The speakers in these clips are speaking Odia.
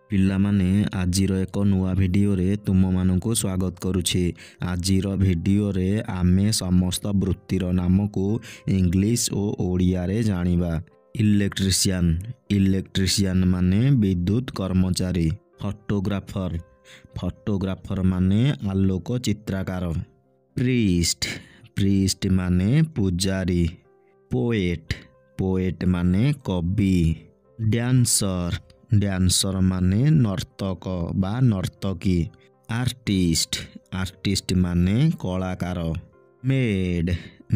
ପିଲାମାନେ ଆଜିର ଏକ ନୂଆ ଭିଡ଼ିଓରେ ତୁମମାନଙ୍କୁ ସ୍ୱାଗତ କରୁଛି। ଆଜିର ଭିଡ଼ିଓରେ ଆମେ ସମସ୍ତ ବୃତ୍ତିର ନାମକୁ ଇଂଲିଶ ଓ ଓଡ଼ିଆରେ ଜାଣିବା। ଇଲେକ୍ଟ୍ରିସିଆନ୍, ଇଲେକ୍ଟ୍ରିସିଆନ୍ ମାନେ ବିଦ୍ୟୁତ କର୍ମଚାରୀ। ଫଟୋଗ୍ରାଫର, ଫଟୋଗ୍ରାଫର ମାନେ ଆଲୋକ ଚିତ୍ରକାର। ପ୍ରିଷ୍ଟ, ପ୍ରିଷ୍ଟ ମାନେ ପୂଜାରୀ। ପୋଏଟ୍, ପୋଏଟ୍ ମାନେ କବି। ଡ୍ୟାନ୍ସର, ଡ୍ୟାନ୍ସର ମାନେ ନର୍ତ୍ତକ ବା ନର୍ତ୍ତକୀ। ଆର୍ଟିଷ୍ଟ, ଆର୍ଟିଷ୍ଟ ମାନେ କଳାକାର। ମେଡ୍,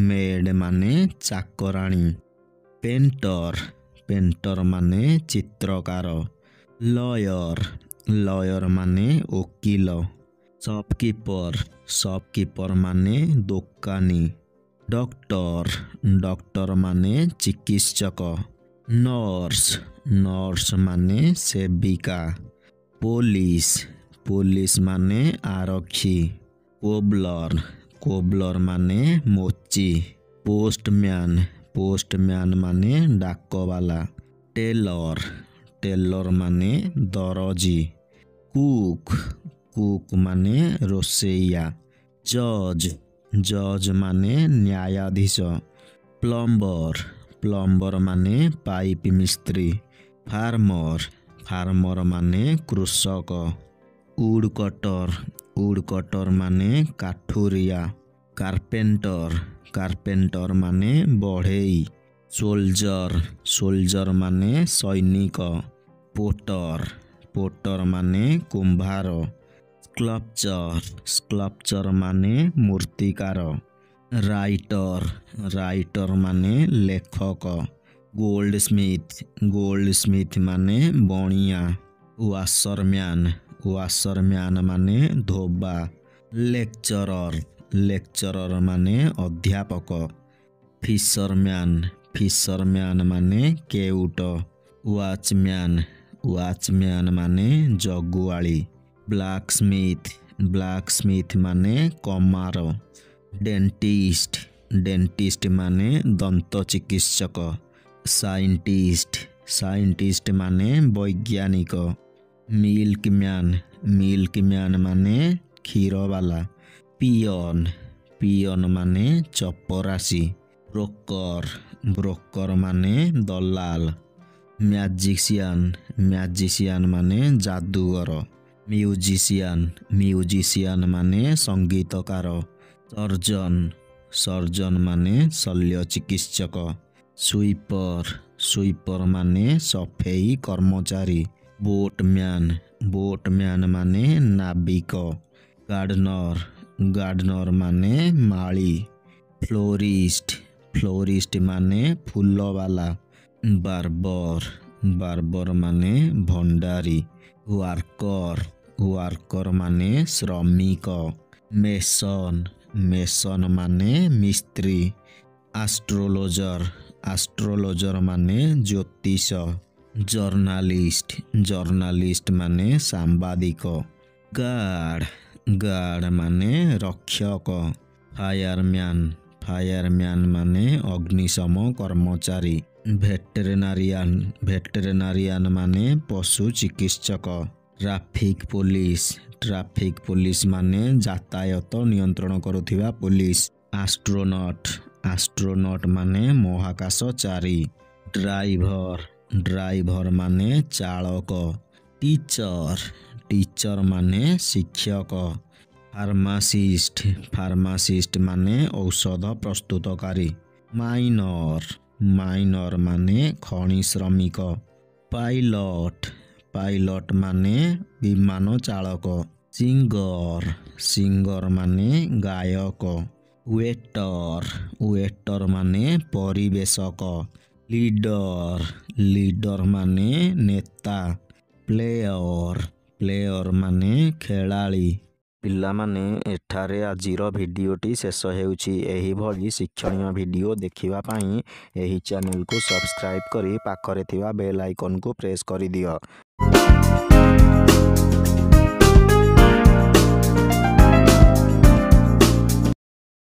ମେଡ୍ ମାନେ ଚାକରାଣୀ। ପେଣ୍ଟର, ପେଣ୍ଟର ମାନେ ଚିତ୍ରକାର। ଲୟର, ଲୟର ମାନେ ଓକିଲ। ସପକିପର, ସପକିପର ମାନେ ଦୋକାନୀ। ଡକ୍ଟର, ଡକ୍ଟର ମାନେ ଚିକିତ୍ସକ। ନର୍ସ, ନର୍ସ ମାନେ ସେବିକା। ପୋଲିସ, ପୋଲିସ ମାନେ ଆରକ୍ଷୀ। କୋବଲର, କୋବଲର ମାନେ ମୋଚି। ପୋଷ୍ଟମ୍ୟାନ୍, ପୋଷ୍ଟମ୍ୟାନ୍ ମାନେ ଡାକବାଲା। ଟେଲର, ଟେଲର ମାନେ ଦରଜି। କୁକ୍, କୁକ୍ ମାନେ ରୋଷେଇଆ। ଜଜ୍, ଜଜ୍ ମାନେ ନ୍ୟାୟାଧୀଶ। ପ୍ଲମ୍ବର, ପ୍ଲମ୍ବର ମାନେ ପାଇପ୍ ମିସ୍ତ୍ରୀ। ଫାର୍ମର, ଫାର୍ମର ମାନେ କୃଷକ। ଉଡ଼କଟର, ଉଡ଼କଟର ମାନେ କାଠୁରିଆ। କାର୍ପେଣ୍ଟର, କାର୍ପେଣ୍ଟର ମାନେ ବଢ଼େଇ। ସୋଲଜର, ସୋଲଜର ମାନେ ସୈନିକ। ପୋଟର, ପୋଟର ମାନେ କୁମ୍ଭାର। ସ୍କଲ୍ପଚର, ସ୍କଲ୍ପଚର ମାନେ ମୂର୍ତ୍ତିକାର। ରାଇଟର, ରାଇଟର ମାନେ ଲେଖକ। ଗୋଲ୍ଡସ୍ମିଥ୍, ଗୋଲ୍ଡସ୍ମିଥ୍ ମାନେ ବଣିଆ। ୱାସରମ୍ୟାନ୍, ୱାସରମ୍ୟାନ୍ ମାନେ ଧୋବା। ଲେକ୍ଚରର, ଲେକ୍ଚରର ମାନେ ଅଧ୍ୟାପକ। ଫିସରମ୍ୟାନ୍, ଫିସରମ୍ୟାନ୍ ମାନେ କେଉଟ। ୱାଚମ୍ୟାନ୍, ୱାଚମ୍ୟାନ୍ ମାନେ ଜଗୁଆଳି। ବ୍ଲାକସ୍ମିଥ୍, ବ୍ଲାକସ୍ମିଥ୍ ମାନେ କମାର। ଡେଣ୍ଟିଷ୍ଟ, ଡେଣ୍ଟିଷ୍ଟ ମାନେ ଦନ୍ତ ଚିକିତ୍ସକ। ସାଇଣ୍ଟିଷ୍ଟ, ସାଇଣ୍ଟିଷ୍ଟ ମାନେ ବୈଜ୍ଞାନିକ। ମିଲ୍କମ୍ୟାନ୍, ମିଲ୍କମ୍ୟାନ୍ ମାନେ କ୍ଷୀରବାଲା। ପିଅନ୍, ପିଅନ୍ ମାନେ ଚପରାସି। ବ୍ରୋକର, ବ୍ରୋକର ମାନେ ଦଲାଲ। ମ୍ୟାଜିସିଆନ୍, ମ୍ୟାଜିସିଆନ୍ ମାନେ ଯାଦୁଗର। ମ୍ୟୁଜିସିଆନ୍, ମ୍ୟୁଜିସିଆନ୍ ମାନେ ସଙ୍ଗୀତକାର। ସର୍ଜନ, ସର୍ଜନ ମାନେ ଶଲ୍ୟ ଚିକିତ୍ସକ। ସୁଇପର, ସୁଇପର ମାନେ ସଫେଇ କର୍ମଚାରୀ। ବୋଟମ୍ୟାନ୍, ବୋଟମ୍ୟାନ୍ ମାନେ ନାବିକ। ଗାର୍ଡନର, ଗାର୍ଡନର ମାନେ ମାଳି। ଫ୍ଲୋରିଷ୍ଟ, ଫ୍ଲୋରିଷ୍ଟ ମାନେ ଫୁଲବାଲା। ବାର୍ବର, ବାର୍ବର ମାନେ ଭଣ୍ଡାରୀ। ୱାର୍କର, ୱାର୍କର ମାନେ ଶ୍ରମିକ। ମେସନ, ମେସନ ମାନେ ମିସ୍ତ୍ରୀ। ଆଷ୍ଟ୍ରୋଲୋଜର, ଆଷ୍ଟ୍ରୋଲୋଜର ମାନେ ଜ୍ୟୋତିଷ। ଜର୍ଣ୍ଣାଲିଷ୍ଟ, ଜର୍ଣ୍ଣାଲିଷ୍ଟ ମାନେ ସାମ୍ବାଦିକ। ଗାର୍ଡ଼, ଗାର୍ଡ଼ ମାନେ ରକ୍ଷକ। ଫାୟାରମ୍ୟାନ୍, ଫାୟାରମ୍ୟାନ୍ ମାନେ ଅଗ୍ନିଶମ କର୍ମଚାରୀ। ଭେଟେରିନାରିଆନ୍, ଭେଟେରିନାରିଆନ୍ ମାନେ ପଶୁ ଚିକିତ୍ସକ। ଟ୍ରାଫିକ୍ ପୋଲିସ, ଟ୍ରାଫିକ୍ ପୋଲିସ ମାନେ ଯାତାୟତ ନିୟନ୍ତ୍ରଣ କରୁଥିବା ପୋଲିସ। ଆଷ୍ଟ୍ରୋନଟ୍, ଆଷ୍ଟ୍ରୋନଟ୍ ମାନେ ମହାକାଶଚାରୀ। ଡ୍ରାଇଭର, ଡ୍ରାଇଭର ମାନେ ଚାଳକ। ଟିଚର, ଟିଚର ମାନେ ଶିକ୍ଷକ। ଫାର୍ମାସିଷ୍ଟ, ଫାର୍ମାସିଷ୍ଟ ମାନେ ଔଷଧ ପ୍ରସ୍ତୁତକାରୀ। ମାଇନର, ମାଇନର ମାନେ ଖଣି ଶ୍ରମିକ। ପାଇଲଟ, ପାଇଲଟ ମାନେ ବିମାନ ଚାଳକ। ସିଙ୍ଗର, ସିଙ୍ଗର ମାନେ ଗାୟକ। ୱେଟର, ୱେଟର ମାନେ ପରିବେଶକ। ଲିଡର, ଲିଡର ମାନେ ନେତା। ପ୍ଲେୟର, ପ୍ଲେୟର ମାନେ ଖେଳାଳି। ପିଲାମାନେ ଏଠାରେ ଆଜିର ଭିଡ଼ିଓଟି ଶେଷ ହେଉଛି। ଏହିଭଳି ଶିକ୍ଷଣୀୟ ଭିଡ଼ିଓ ଦେଖିବା ପାଇଁ ଏହି ଚ୍ୟାନେଲକୁ ସବସ୍କ୍ରାଇବ୍ କରି ପାଖରେ ଥିବା ବେଲ୍ ଆଇକନ୍କୁ ପ୍ରେସ୍ କରିଦିଅ।